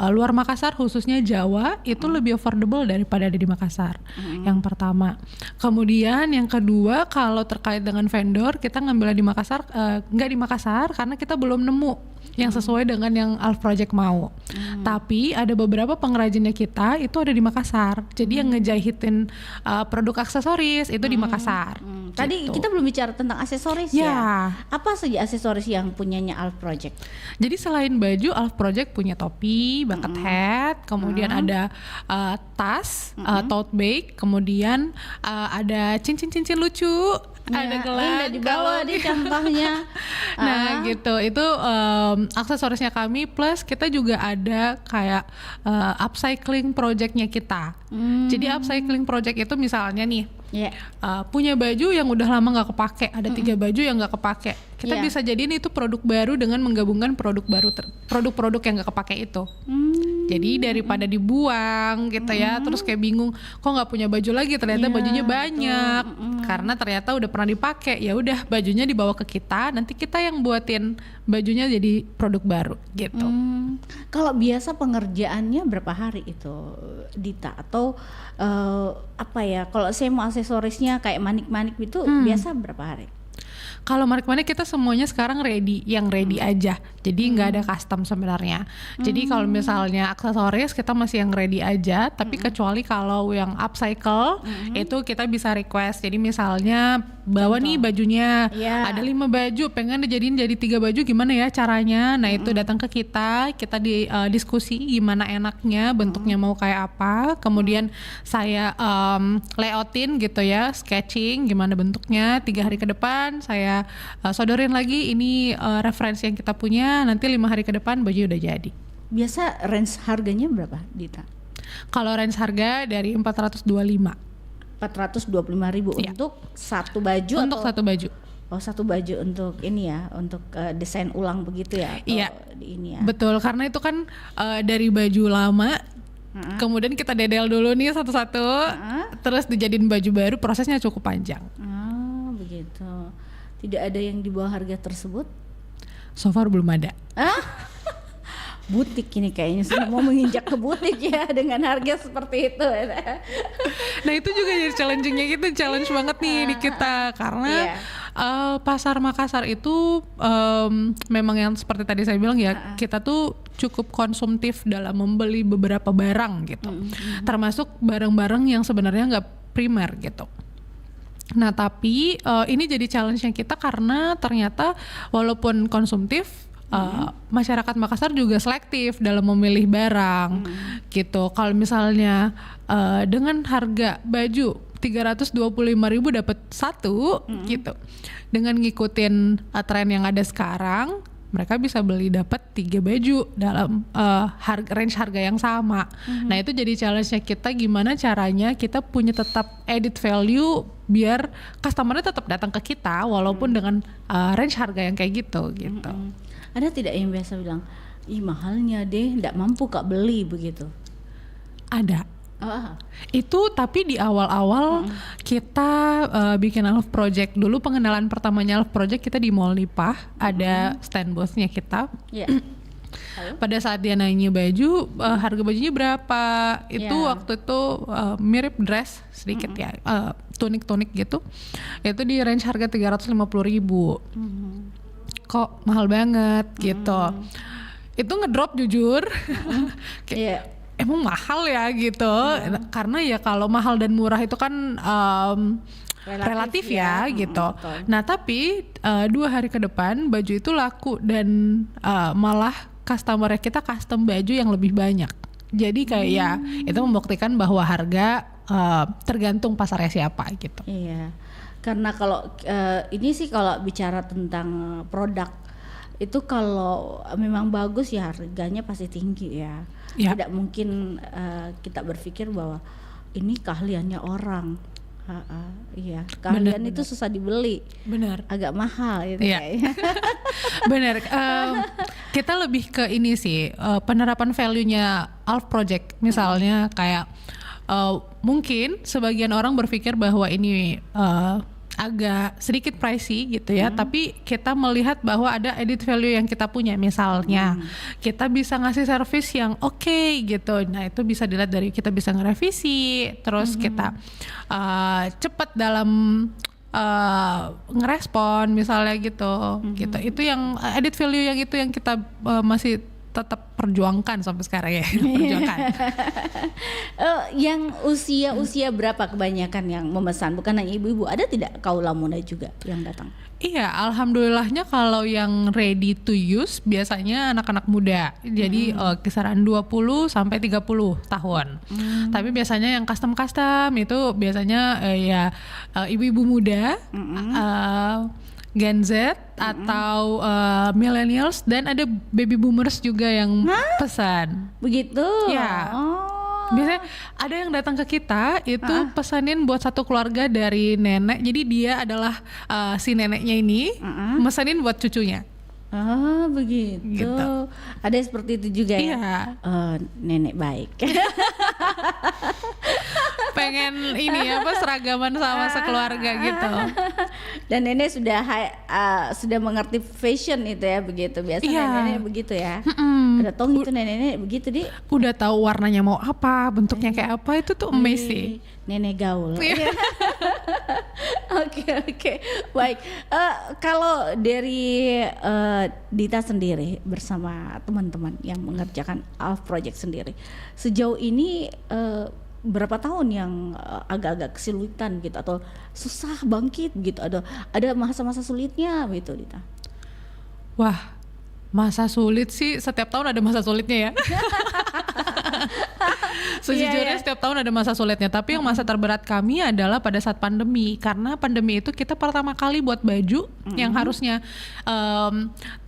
luar Makassar khususnya Jawa itu lebih affordable daripada ada di Makassar. Yang pertama. Kemudian yang kedua, kalau terkait dengan vendor, kita ngambilnya di Makassar, nggak di Makassar karena kita belum nemu yang sesuai dengan yang Alf Project mau. Tapi ada beberapa pengrajinnya kita itu ada di Makassar. Jadi yang ngejahitin produk aksesoris itu di Makassar. Tadi gitu. kita belum bicara tentang aksesoris ya. Apa saja aksesoris yang punyanya Alf Project? Jadi selain baju, Alf Project punya topi, bucket hat, kemudian ada tas, tote bag, kemudian ada cincin-cincin lucu, ada gelang di bawah di contohnya. Nah gitu, itu aksesorisnya kami, plus kita juga ada kayak upcycling projectnya kita. Jadi upcycling project itu misalnya nih, punya baju yang udah lama nggak kepake, ada 3 baju yang nggak kepake, kita bisa jadiin itu produk baru dengan menggabungkan produk baru, produk-produk yang nggak kepake itu. Jadi daripada dibuang gitu ya, terus kayak bingung kok nggak punya baju lagi, ternyata bajunya banyak, karena ternyata udah pernah dipakai. Ya udah, bajunya dibawa ke kita, nanti kita yang buatin bajunya jadi produk baru gitu. Kalau biasa pengerjaannya berapa hari itu Dita? Atau apa ya, kalau saya mau aksesorisnya kayak manik-manik itu biasa berapa hari? Kalau manik-manik kita semuanya sekarang ready, yang ready aja. Jadi nggak ada custom sebenarnya. Jadi kalau misalnya aksesoris kita masih yang ready aja, tapi kecuali kalau yang upcycle itu kita bisa request. Jadi misalnya bawa nih bajunya, ada 5 baju, pengen dijadiin jadi 3 baju, gimana ya caranya? Nah itu datang ke kita diskusi gimana enaknya, bentuknya mau kayak apa. Kemudian saya layoutin gitu ya, sketching gimana bentuknya. 3 hari ke depan saya sodorin lagi ini referensi yang kita punya, nanti 5 hari ke depan baju udah jadi. Biasa range harganya berapa Dita? Kalau range harga dari 425 ribu untuk satu baju? Untuk satu baju. Oh, satu baju untuk ini ya, untuk desain ulang begitu ya? Iya, ini ya. Betul, karena itu kan dari baju lama, kemudian kita dedel dulu nih satu-satu, terus dijadiin baju baru, prosesnya cukup panjang. Begitu. Tidak ada yang di bawah harga tersebut? So far belum ada. Butik ini kayaknya sudah mau menginjak ke butik ya dengan harga seperti itu. Nah itu juga jadi challengingnya kita, challenge banget nih di kita, karena pasar Makassar itu memang yang seperti tadi saya bilang ya, kita tuh cukup konsumtif dalam membeli beberapa barang gitu, termasuk barang-barang yang sebenarnya nggak primer gitu. Nah tapi ini jadi challenge yang kita, karena ternyata walaupun konsumtif, masyarakat Makassar juga selektif dalam memilih barang gitu. Kalau misalnya dengan harga baju 325.000 dapat satu gitu, dengan ngikutin tren yang ada sekarang, mereka bisa beli dapat 3 baju dalam range harga yang sama. Nah itu jadi challenge-nya kita, gimana caranya kita punya tetap added value biar customer-nya tetap datang ke kita walaupun dengan range harga yang kayak gitu. Ada tidak yang biasa bilang, ih mahalnya deh, nggak mampu Kak beli begitu? Ada. Itu tapi di awal-awal kita bikin Alf Project dulu, pengenalan pertamanya Alf Project kita di Mall Lipah, ada stand booth-nya kita. Pada saat dia nanya baju, harga bajunya berapa, itu waktu itu mirip dress sedikit ya, tunik-tunik gitu, itu di range harga 350.000. Kok mahal banget gitu. Itu ngedrop jujur. Emang mahal ya gitu, karena ya kalau mahal dan murah itu kan relatif ya gitu. Nah tapi 2 hari ke depan baju itu laku dan malah customer kita custom baju yang lebih banyak. Jadi kayak ya itu membuktikan bahwa harga tergantung pasarnya siapa gitu. Iya, karena kalau ini sih kalau bicara tentang produk itu kalau memang bagus ya harganya pasti tinggi ya. Tidak mungkin kita berpikir bahwa ini keahliannya orang. Iya, keahlian itu susah dibeli. Benar. Agak mahal gitu kayaknya. Benar. Kita lebih ke ini sih, penerapan value-nya Alf Project. Misalnya kayak mungkin sebagian orang berpikir bahwa ini agak sedikit pricey gitu ya, tapi kita melihat bahwa ada added value yang kita punya. Misalnya kita bisa ngasih service yang oke gitu. Nah itu bisa dilihat dari kita bisa ngerevisi, terus kita cepat dalam ngerespon misalnya gitu. Gitu. Itu yang added value yang kita masih tetap perjuangkan sampai sekarang ya. Perjuangkan. Yang usia berapa kebanyakan yang memesan? Bukan hanya ibu-ibu, ada tidak kaula muda juga yang datang? Iya, alhamdulillahnya kalau yang ready to use biasanya anak-anak muda. Jadi kisaran 20 sampai 30 tahun. Tapi biasanya yang custom itu biasanya ibu-ibu muda, Gen Z atau millennials, dan ada baby boomers juga yang pesan. Begitu? Ya. Biasanya ada yang datang ke kita itu pesanin buat satu keluarga dari nenek. Jadi dia adalah si neneknya ini mesanin buat cucunya. Oh begitu. Gitu. Ada seperti itu juga ya? Nenek baik. Pengen ini seragaman sama sekeluarga gitu. Dan nenek sudah mengerti fashion itu ya begitu. Biasa nenek begitu ya. Udah tahu itu nenek begitu di. Udah tahu warnanya mau apa, bentuknya kayak apa, itu tuh amazing. Nenek gaul. Oke. Baik. Kalau dari Dita sendiri bersama teman-teman yang mengerjakan Alf Project sendiri, sejauh ini berapa tahun yang agak-agak kesulitan gitu atau susah bangkit gitu, ada masa-masa sulitnya gitu Dita? Wah, masa sulit sih setiap tahun ada masa sulitnya ya. Sejujurnya setiap tahun ada masa sulitnya, tapi yang masa terberat kami adalah pada saat pandemi, karena pandemi itu kita pertama kali buat baju yang harusnya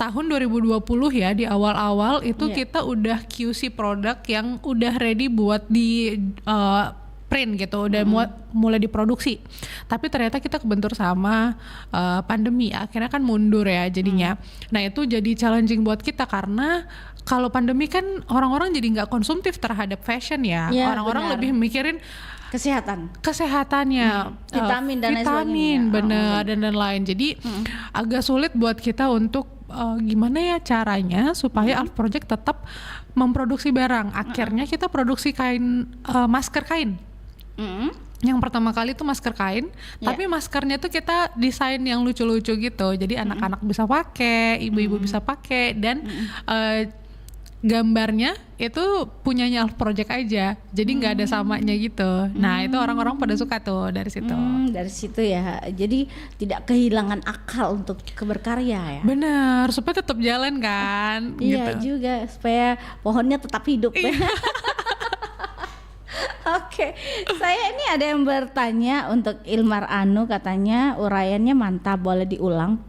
tahun 2020 ya, di awal-awal itu kita udah QC produk yang udah ready buat di print gitu, udah mulai diproduksi. Tapi ternyata kita kebentur sama pandemi, akhirnya kan mundur ya jadinya. Nah itu jadi challenging buat kita, karena kalau pandemi kan orang-orang jadi nggak konsumtif terhadap fashion ya. Orang-orang lebih mikirin kesehatannya, vitamin dan lain sebagainya. Bener dan lain. Jadi agak sulit buat kita untuk gimana ya caranya supaya Alf Project tetap memproduksi barang. Akhirnya kita produksi masker kain. Yang pertama kali tuh masker kain, tapi maskernya tuh kita desain yang lucu-lucu gitu. Jadi anak-anak bisa pakai, ibu-ibu bisa pakai, dan gambarnya itu punyanya Alf Project aja, jadi nggak ada samanya gitu. Nah itu orang-orang pada suka tuh dari situ. Dari situ ya, jadi tidak kehilangan akal untuk berkarya ya. Bener, supaya tetap jalan kan. Iya gitu. juga, supaya pohonnya tetap hidup. Oke, saya ini ada yang bertanya untuk Ilmar Anu, katanya uraiannya mantap, boleh diulang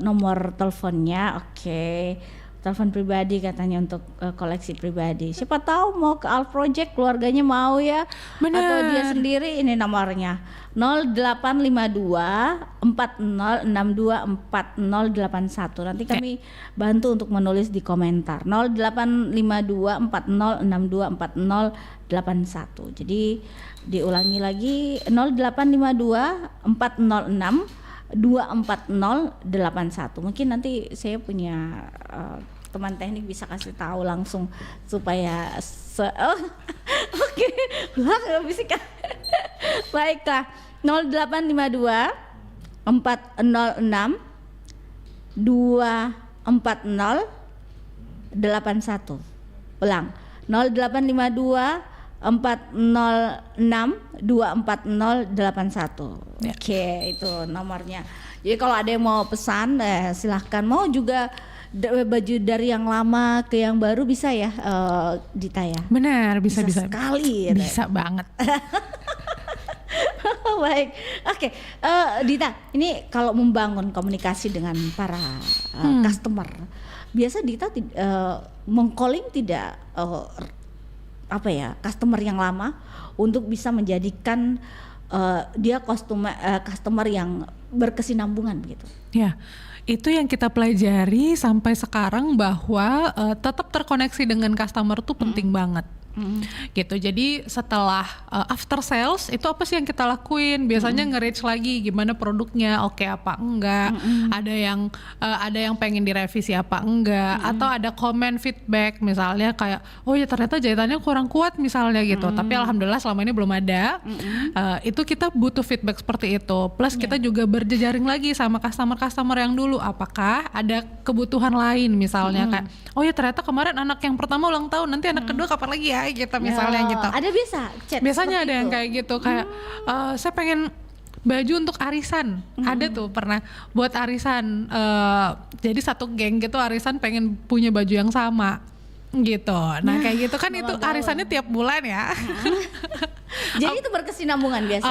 nomor teleponnya. Oke, telepon pribadi katanya untuk koleksi pribadi. Siapa tahu mau ke Alf Project, keluarganya mau ya. Bener. Atau dia sendiri, ini nomornya 0852 4062 4081. Nanti kami bantu untuk menulis di komentar. 0852 4062 4081. Jadi diulangi lagi 0852 406 24081. Mungkin nanti saya punya teman teknik bisa kasih tahu langsung supaya oke. Lah bisa kan. Baiklah, 0852 406 24081. Ulang, 0852 406 24081. Ya. Oke, itu nomornya. Jadi kalau ada yang mau pesan, silahkan. Mau juga baju dari yang lama ke yang baru bisa ya, Dita ya. Benar, bisa sekali. Bisa banget. Baik, oke. Dita, ini kalau membangun komunikasi dengan para customer, biasa Dita meng-calling tidak customer yang lama untuk bisa menjadikan dia customer yang berkesinambungan begitu. Ya, itu yang kita pelajari sampai sekarang bahwa tetap terkoneksi dengan customer tuh penting banget. Gitu. Jadi setelah after sales itu apa sih yang kita lakuin? Biasanya nge-reach lagi gimana produknya, oke apa enggak, ada yang pengen direvisi apa enggak, atau ada komen feedback misalnya kayak oh ya ternyata jahitannya kurang kuat misalnya gitu. Tapi alhamdulillah selama ini belum ada. Itu kita butuh feedback seperti itu. Plus kita juga berjejaring lagi sama customer yang dulu, apakah ada kebutuhan lain misalnya kayak oh ya ternyata kemarin anak yang pertama ulang tahun, nanti anak kedua kapan lagi ya gitu misalnya gitu. Ada biasa chat. Biasanya ada itu. yang kayak gitu kayak saya pengen baju untuk arisan. Ada tuh pernah buat arisan. Jadi satu geng gitu arisan pengen punya baju yang sama gitu. Nah kayak gitu kan itu arisannya tiap bulan ya. Jadi itu berkesinambungan biasa.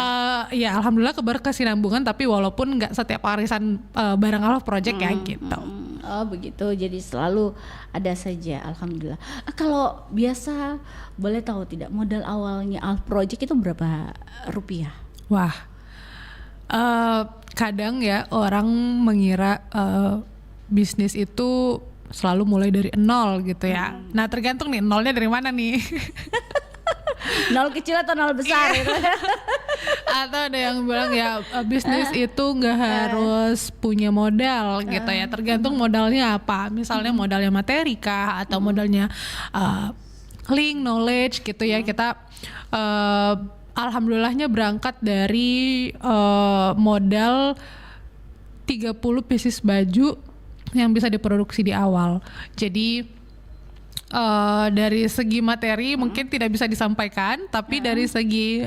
Ya alhamdulillah berkesinambungan, tapi walaupun nggak setiap arisan bareng Alf Project ya gitu. Oh begitu, jadi selalu ada saja, alhamdulillah. Kalau biasa boleh tahu tidak modal awalnya Alf Project itu berapa rupiah? Wah, kadang ya orang mengira bisnis itu selalu mulai dari nol gitu ya. Nah tergantung nih nolnya dari mana nih. Nol kecil atau nol besar gitu. Atau ada yang bilang ya bisnis itu nggak harus punya modal gitu ya, tergantung modalnya apa. Misalnya modalnya materi kah atau modalnya link knowledge gitu ya. Kita alhamdulillahnya berangkat dari modal 30 pieces baju yang bisa diproduksi di awal. Jadi dari segi materi mungkin tidak bisa disampaikan, tapi dari segi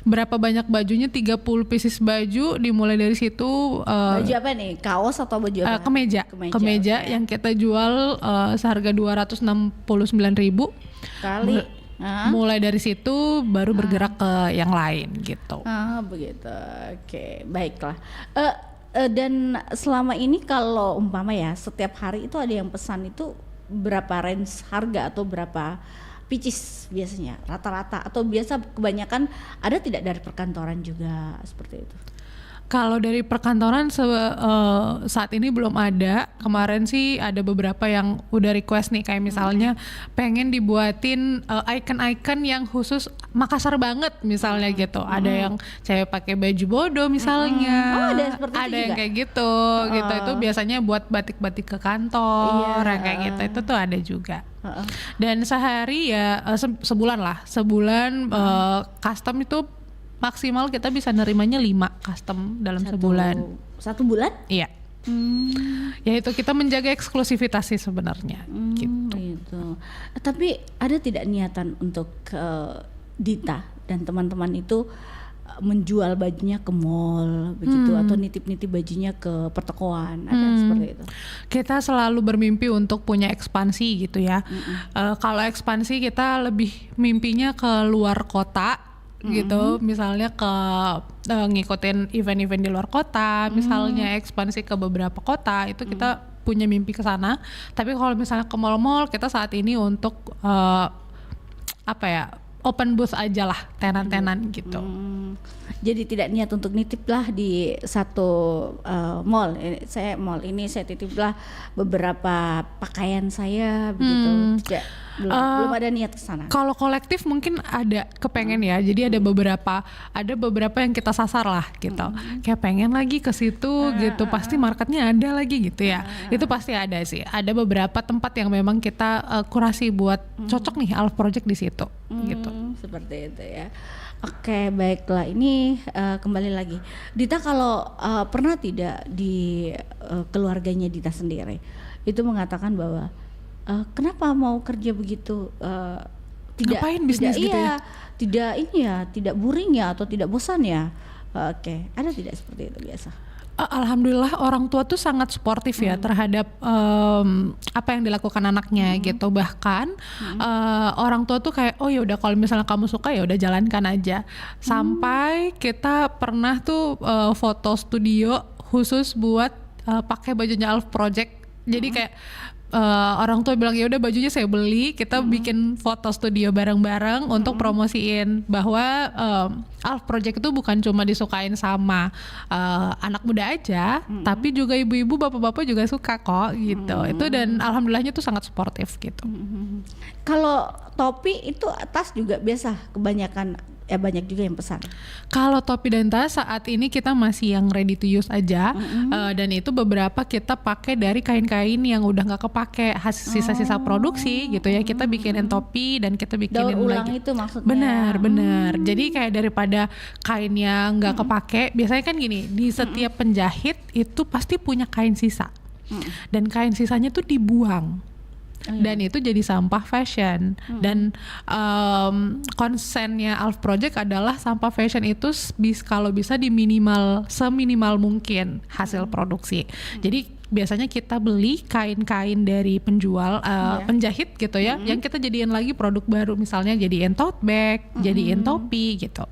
berapa banyak bajunya, 30 pieces baju dimulai dari situ. Baju apa nih? Kaos atau baju apa? Kemeja yang kita jual seharga 269.000 kali. Mulai dari situ baru bergerak ke yang lain gitu. Begitu. Oke, baiklah. Dan selama ini kalau umpama ya setiap hari itu ada yang pesan itu berapa range harga atau berapa pieces biasanya rata-rata, atau biasa kebanyakan ada tidak dari perkantoran juga seperti itu? Kalau dari perkantoran saat ini belum ada. Kemarin sih ada beberapa yang udah request nih, kayak misalnya pengen dibuatin icon-icon yang khusus Makassar banget misalnya gitu. Ada yang cewek pakai baju bodo misalnya. Ada seperti itu ada juga? Yang kayak gitu. Gitu itu biasanya buat batik-batik ke kantor, yang kayak gitu. Itu tuh ada juga. Dan sehari ya sebulan custom itu maksimal kita bisa nerimanya 5 custom dalam sebulan. Satu bulan? Iya. Yaitu kita menjaga eksklusivitas sih sebenarnya. Gitu. Gitu. Tapi ada tidak niatan untuk Dita dan teman-teman itu menjual bajunya ke mall begitu atau nitip-nitip bajunya ke pertokoan, ada seperti itu? Kita selalu bermimpi untuk punya ekspansi gitu ya. Kalau ekspansi kita lebih mimpinya ke luar kota gitu, misalnya ke ngikutin event-event di luar kota, misalnya ekspansi ke beberapa kota, itu kita punya mimpi ke sana. Tapi kalau misalnya ke mall-mall, kita saat ini untuk open booth aja lah, tenan-tenan gitu. Jadi tidak niat untuk nitip lah di satu mall. Mall ini saya titip lah beberapa pakaian saya begitu. Tidak, belum ada niat ke sana. Kalau kolektif mungkin ada kepengen ya. Jadi ada beberapa yang kita sasar lah gitu. Kayak pengen lagi ke situ gitu. Pasti marketnya ada lagi gitu ya. Itu pasti ada sih. Ada beberapa tempat yang memang kita kurasi buat cocok nih Alf Project di situ gitu. Seperti itu ya. Oke, baiklah. Ini kembali lagi, Dita kalau pernah tidak di keluarganya Dita sendiri itu mengatakan bahwa kenapa mau kerja begitu, tidak ngapain bisnis gitu ya? Tidak boring ya atau tidak bosan ya? Oke, ada tidak seperti itu biasa? Alhamdulillah orang tua tuh sangat sportif ya terhadap apa yang dilakukan anaknya gitu. Bahkan orang tua tuh kayak oh ya udah kalau misalnya kamu suka ya udah jalankan aja. Sampai kita pernah tuh foto studio khusus buat pakai bajunya Alf Project. Jadi kayak orang tua bilang ya udah bajunya saya beli, kita bikin foto studio bareng-bareng untuk promosiin bahwa Alf Project itu bukan cuma disukain sama anak muda aja, tapi juga ibu-ibu, bapak-bapak juga suka kok gitu. Itu dan alhamdulillahnya tuh sangat sportif gitu. Kalau topi itu tas juga biasa kebanyakan ya banyak juga yang pesan. Kalau topi dan tas saat ini kita masih yang ready to use aja, dan itu beberapa kita pakai dari kain-kain yang udah nggak kepake, sisa-sisa produksi gitu ya. Kita bikinin topi dan kita bikinin daur ulang lagi. itu maksudnya. Benar. Jadi kayak daripada kainnya nggak kepake, biasanya kan gini, di setiap penjahit itu pasti punya kain sisa, dan kain sisanya tuh dibuang. Dan itu jadi sampah fashion. Dan konsennya Alf Project adalah sampah fashion itu kalau bisa seminimal mungkin hasil produksi. Jadi biasanya kita beli kain-kain dari penjual penjahit gitu ya, yang kita jadiin lagi produk baru, misalnya jadiin tote bag, jadiin topi gitu.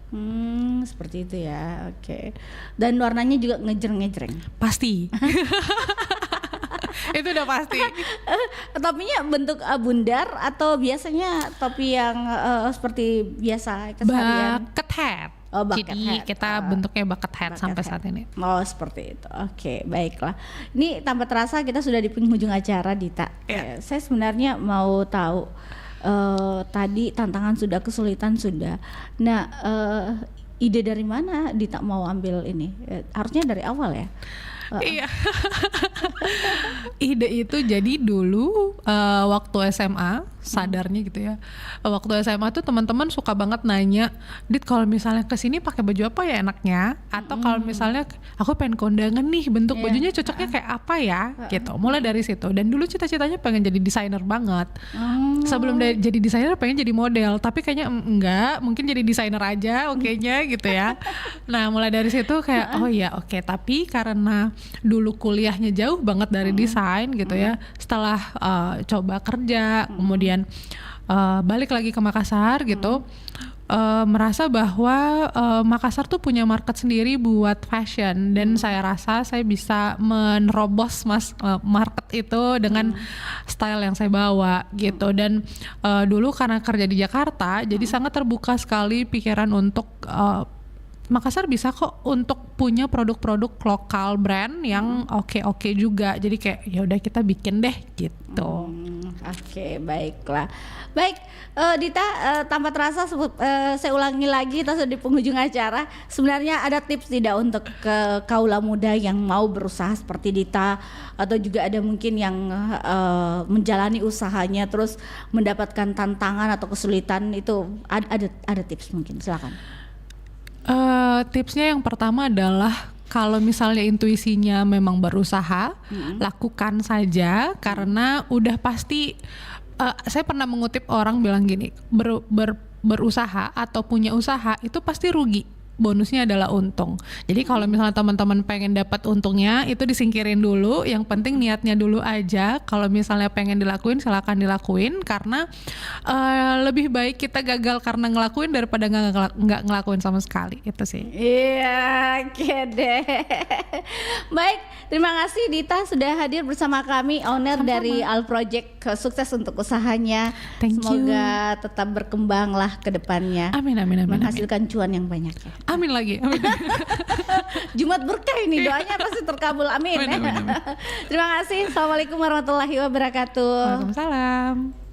Seperti itu ya. Oke. Dan warnanya juga ngejreng-ngejreng. Pasti. Itu udah pasti. Topinya bentuk bundar atau biasanya topi yang seperti biasa keseharian? Bucket hat. Oh, bucket Jadi hat. kita bentuknya bucket hat sampai saat ini. Oh, seperti itu. Oke, baiklah. Ini tanpa terasa kita sudah di penghujung acara, Dita. Saya sebenarnya mau tahu, tadi tantangan sudah, kesulitan sudah. Nah, ide dari mana Dita mau ambil ini? Harusnya dari awal ya. Iya. Ide itu jadi dulu waktu SMA, sadarnya gitu ya. Waktu SMA tuh teman-teman suka banget nanya, "Dit, kalau misalnya kesini pakai baju apa ya enaknya?" Atau kalau misalnya aku pengen kondangan nih, bentuk bajunya cocoknya kayak apa ya? Gitu. Mulai dari situ. Dan dulu cita-citanya pengen jadi desainer banget. Sebelum jadi desainer pengen jadi model, tapi kayaknya enggak, mungkin jadi desainer aja okenya gitu ya. Nah, mulai dari situ kayak oh ya oke, tapi karena dulu kuliahnya jauh banget dari desain gitu ya. Setelah coba kerja, kemudian balik lagi ke Makassar gitu, merasa bahwa Makassar tuh punya market sendiri buat fashion, dan saya rasa saya bisa menerobos market itu dengan style yang saya bawa gitu. Dan dulu karena kerja di Jakarta, jadi sangat terbuka sekali pikiran untuk Makassar bisa kok untuk punya produk-produk lokal brand yang oke juga. Jadi kayak ya udah kita bikin deh gitu. Oke, baiklah. Baik, Dita, tanpa terasa saya ulangi lagi, kita sudah di penghujung acara. Sebenarnya ada tips tidak untuk kaula muda yang mau berusaha seperti Dita, atau juga ada mungkin yang menjalani usahanya terus mendapatkan tantangan atau kesulitan, itu ada tips mungkin, silakan. Tipsnya yang pertama adalah kalau misalnya intuisinya memang berusaha, lakukan saja karena udah pasti. Saya pernah mengutip orang bilang gini, berusaha atau punya usaha itu pasti rugi. Bonusnya adalah untung. Jadi kalau misalnya teman-teman pengen dapat untungnya itu disingkirin dulu. Yang penting niatnya dulu aja. Kalau misalnya pengen dilakuin silakan dilakuin karena lebih baik kita gagal karena ngelakuin daripada nggak ngelakuin sama sekali. Itu sih. Iya, oke deh. Baik, terima kasih Dita sudah hadir bersama kami, owner dari Al Project. Sukses untuk usahanya. Thank you. Semoga tetap berkembang lah ke depannya. Amin. Menghasilkan cuan yang banyak ya. Amin lagi. Amin. Jumat berkah ini, doanya pasti terkabul. Amin. Amin. Terima kasih. Assalamualaikum warahmatullahi wabarakatuh. Waalaikumsalam.